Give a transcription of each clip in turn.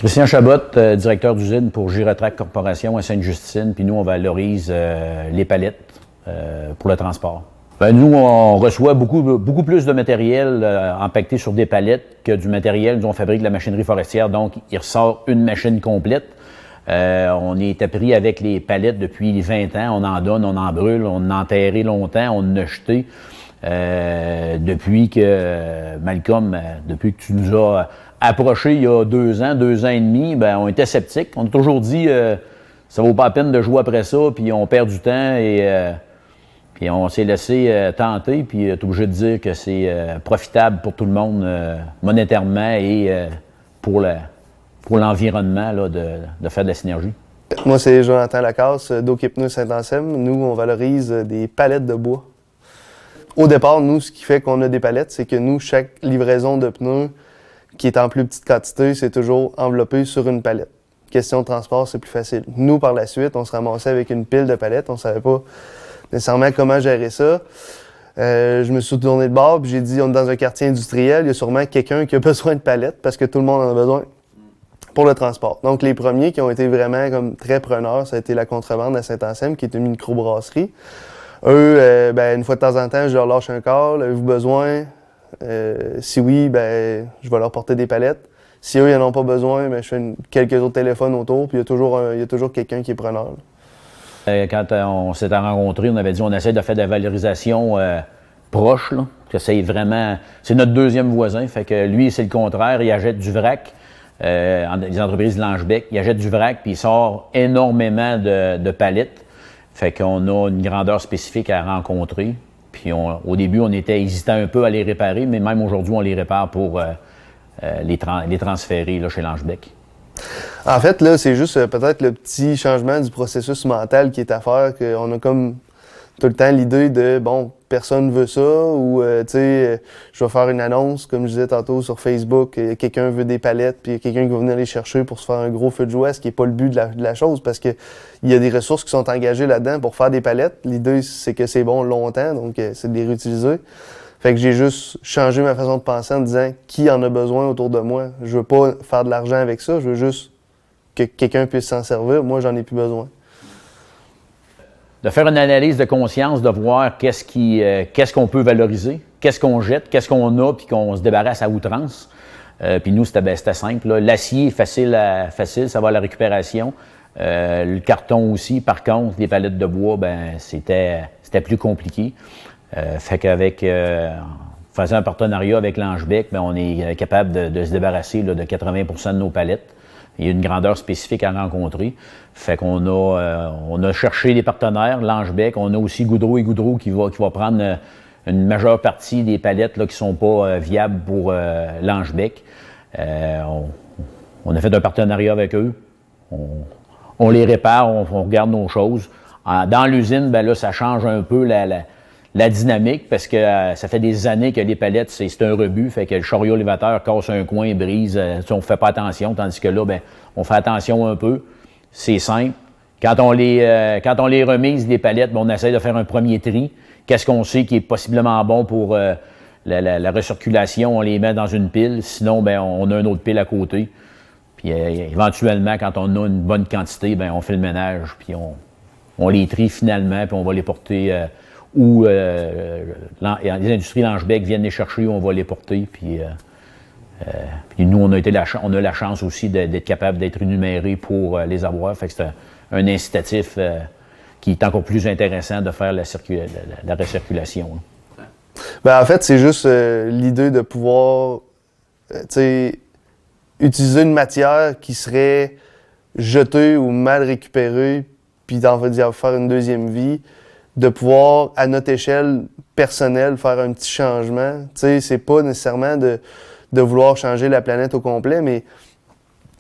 Christian Chabot, directeur d'usine pour Gyrotrac Corporation à Sainte-Justine, puis nous, on valorise les palettes pour le transport. Ben, nous, on reçoit beaucoup plus de matériel empaqueté sur des palettes que du matériel. Nous, on fabrique de la machinerie forestière, donc il ressort une machine complète. On est appris avec les palettes depuis 20 ans. On en donne, on en brûle, on en a enterré longtemps, on en a jeté. Depuis que, Malcolm, depuis que tu nous as approchés il y a 2 ans et demi, ben, on était sceptiques. On a toujours dit ça vaut pas la peine de jouer après ça, puis on perd du temps puis on s'est laissé tenter, puis tu es obligé de dire que c'est profitable pour tout le monde monétairement et pour l'environnement là, de faire de la synergie. Moi, c'est Jonathan Lacasse d'OK Pneus Saint-Anselme. Nous, on valorise des palettes de bois. Au départ, nous, ce qui fait qu'on a des palettes, c'est que nous, chaque livraison de pneus qui est en plus petite quantité, c'est toujours enveloppé sur une palette. Question de transport, c'est plus facile. Nous, par la suite, on se ramassait avec une pile de palettes. On savait pas nécessairement comment gérer ça. Je me suis tourné de bord, puis j'ai dit, on est dans un quartier industriel, il y a sûrement quelqu'un qui a besoin de palettes parce que tout le monde en a besoin pour le transport. Donc, les premiers qui ont été vraiment comme très preneurs, ça a été la contrebande à Saint-Anselme, qui est une microbrasserie. Eux, une fois de temps en temps, je leur lâche un call. Avez-vous besoin? Si oui, je vais leur porter des palettes. Si eux, ils n'en ont pas besoin, je fais quelques autres téléphones autour, puis il y a toujours quelqu'un qui est preneur. Quand on s'était rencontrés, on avait dit on essaie de faire de la valorisation proche, là, que c'est vraiment... C'est notre deuxième voisin, fait que lui, c'est le contraire, il achète du vrac. Les entreprises de Langebec, il achète du vrac, puis il sort énormément de palettes. Fait qu'on a une grandeur spécifique à rencontrer. Puis au début, on était hésitant un peu à les réparer, mais même aujourd'hui, on les répare pour les transférer là, chez Langebec. En fait, là, c'est juste peut-être le petit changement du processus mental qui est à faire, qu'on a comme tout le temps l'idée de, bon, personne veut ça, ou, tu sais, je vais faire une annonce, comme je disais tantôt, sur Facebook, quelqu'un veut des palettes, puis quelqu'un qui va venir les chercher pour se faire un gros feu de joie, ce qui n'est pas le but de la chose, parce que il y a des ressources qui sont engagées là-dedans pour faire des palettes. L'idée, c'est que c'est bon longtemps, donc c'est de les réutiliser. Fait que j'ai juste changé ma façon de penser en disant qui en a besoin autour de moi. Je veux pas faire de l'argent avec ça, je veux juste que quelqu'un puisse s'en servir. Moi, j'en ai plus besoin. De faire une analyse de conscience, de voir qu'est-ce qu'on peut valoriser, qu'est-ce qu'on jette, qu'est-ce qu'on a, puis qu'on se débarrasse à outrance. Puis nous, c'était simple. L'acier, facile, ça va à la récupération. Le carton aussi, par contre, les palettes de bois, c'était plus compliqué. Fait qu'avec faisant un partenariat avec Langebec, on est capable de se débarrasser là, de 80% de nos palettes. Il y a une grandeur spécifique à rencontrer. Fait qu'on a cherché des partenaires, Langebec. On a aussi Goudreau et Goudreau qui va prendre une majeure partie des palettes là, qui ne sont pas viables pour Langebec. On a fait un partenariat avec eux. On les répare, on regarde nos choses. Dans l'usine, là, ça change un peu la dynamique parce que ça fait des années que les palettes, c'est un rebut. Fait que le chariot élévateur casse un coin, brise. On ne fait pas attention, tandis que là, on fait attention un peu. C'est simple. Quand on les remise, les palettes, on essaie de faire un premier tri. Qu'est-ce qu'on sait qui est possiblement bon pour la recirculation? On les met dans une pile. Sinon, on a une autre pile à côté. Puis éventuellement, quand on a une bonne quantité, on fait le ménage. Puis on les trie finalement, puis on va les porter où les industries Langebec viennent les chercher, on va les porter. Puis nous, on a la chance aussi d'être capable d'être énumérés pour les avoir. Fait que c'est un incitatif qui est encore plus intéressant de faire la recirculation. En fait, c'est juste l'idée de pouvoir utiliser une matière qui serait jetée ou mal récupérée, puis d'en faire une deuxième vie, de pouvoir, à notre échelle personnelle, faire un petit changement. C'est pas nécessairement de vouloir changer la planète au complet, mais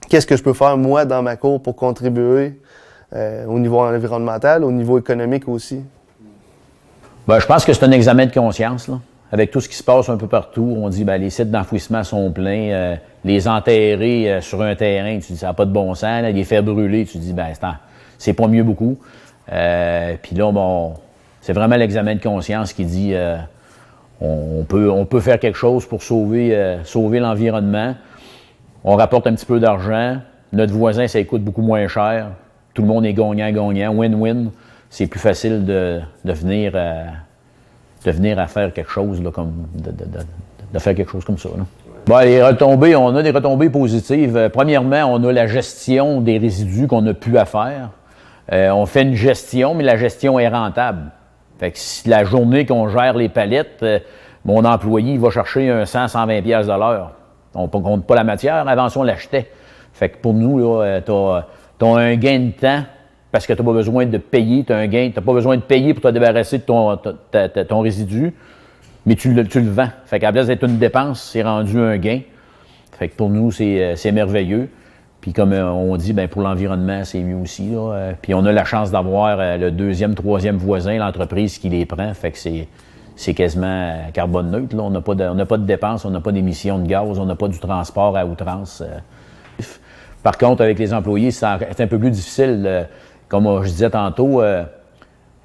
qu'est-ce que je peux faire, moi, dans ma cour pour contribuer au niveau environnemental, au niveau économique aussi? Je pense que c'est un examen de conscience, là. Avec tout ce qui se passe un peu partout, on dit les sites d'enfouissement sont pleins, les enterrer sur un terrain, tu dis ça n'a pas de bon sens, là, les faire brûler, tu dis c'est pas mieux beaucoup. Puis là, c'est vraiment l'examen de conscience qui dit on peut faire quelque chose pour sauver l'environnement. On rapporte un petit peu d'argent, Notre voisin, ça coûte beaucoup moins cher. Tout le monde est gagnant-gagnant. Win-win. C'est plus facile de venir à faire quelque chose, là, de faire quelque chose comme ça. Là. Bon, les retombées, on a des retombées positives. Premièrement, on a la gestion des résidus qu'on n'a plus à faire. On fait une gestion, mais la gestion est rentable. Fait que si la journée qu'on gère les palettes, mon employé il va chercher un 100-120 pièces de l'heure. On ne compte pas la matière, avant ça, on l'achetait. Fait que pour nous, tu as un gain de temps parce que tu n'as pas besoin de payer. Tu n'as pas besoin de payer pour te débarrasser de ton résidu, mais tu le vends. Fait qu'à la place d'être une dépense, c'est rendu un gain. Fait que pour nous, c'est merveilleux. Puis comme on dit, ben pour l'environnement, c'est mieux aussi. Là. Puis on a la chance d'avoir le deuxième, troisième voisin, l'entreprise qui les prend. Fait que c'est quasiment carbone neutre. Là. On n'a pas de dépenses, on n'a pas d'émissions de gaz, on n'a pas du transport à outrance. Par contre, avec les employés, c'est un peu plus difficile. Comme je disais tantôt,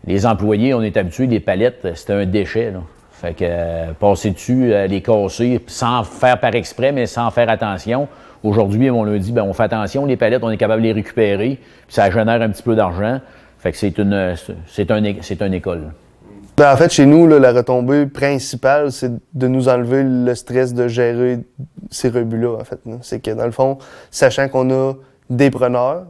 les employés, on est habitués, les palettes, c'était un déchet. Là. Fait que passer dessus, les casser, sans faire par exprès, mais sans faire attention. Aujourd'hui, on leur dit, ben, on fait attention, les palettes, on est capable de les récupérer, puis ça génère un petit peu d'argent. Fait que c'est une école. Ben, en fait, chez nous, là, la retombée principale, c'est de nous enlever le stress de gérer ces rebuts-là, en fait. C'est que, dans le fond, sachant qu'on a des preneurs,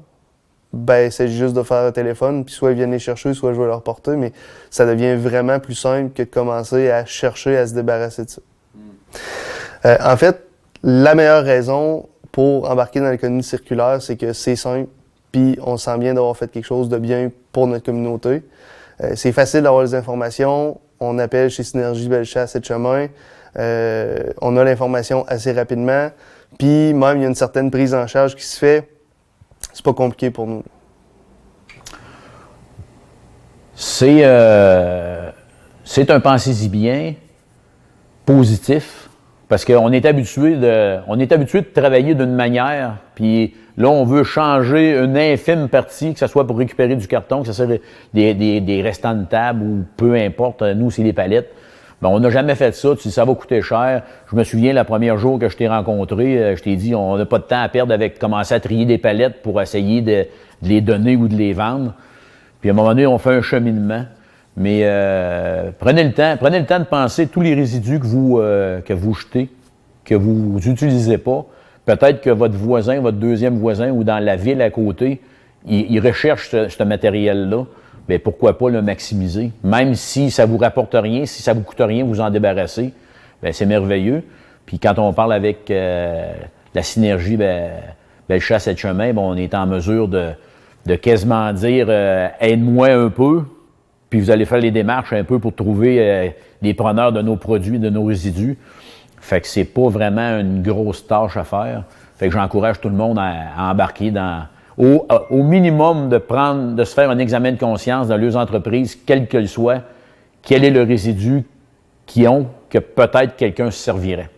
ben, c'est juste de faire un téléphone, puis soit ils viennent les chercher, soit je vais leur porter, mais ça devient vraiment plus simple que de commencer à chercher à se débarrasser de ça. En fait, la meilleure raison pour embarquer dans l'économie circulaire, c'est que c'est simple, puis on sent bien d'avoir fait quelque chose de bien pour notre communauté. C'est facile d'avoir les informations. On appelle chez Synergie Bellechasse et Chemin. On a l'information assez rapidement. Puis même, il y a une certaine prise en charge qui se fait. C'est pas compliqué pour nous. C'est un pensez-y bien positif. Parce qu'on est habitué de travailler d'une manière, puis là, on veut changer une infime partie, que ce soit pour récupérer du carton, que ce soit des restants de table ou peu importe, nous, c'est les palettes. Ben, on n'a jamais fait ça, tu dis, ça va coûter cher. Je me souviens, le premier jour que je t'ai rencontré, je t'ai dit, on n'a pas de temps à perdre avec commencer à trier des palettes pour essayer de les donner ou de les vendre. Puis à un moment donné, on fait un cheminement. Mais prenez le temps de penser tous les résidus que vous jetez, que vous n'utilisez pas. Peut-être que votre voisin, votre deuxième voisin ou dans la ville à côté, il recherche ce matériel-là. Bien, pourquoi pas le maximiser? Même si ça ne vous rapporte rien, si ça ne vous coûte rien, vous en débarrasser, bien, c'est merveilleux. Puis quand on parle avec la synergie Bellechasse et Chemin, bien, on est en mesure de quasiment dire aide-moi un peu. Puis vous allez faire les démarches un peu pour trouver les preneurs de nos produits, de nos résidus. Fait que c'est pas vraiment une grosse tâche à faire. Fait que j'encourage tout le monde à embarquer au minimum de se faire un examen de conscience dans leurs entreprises, quel qu'elle soit, quel est le résidu qu'ils ont, que peut-être quelqu'un se servirait.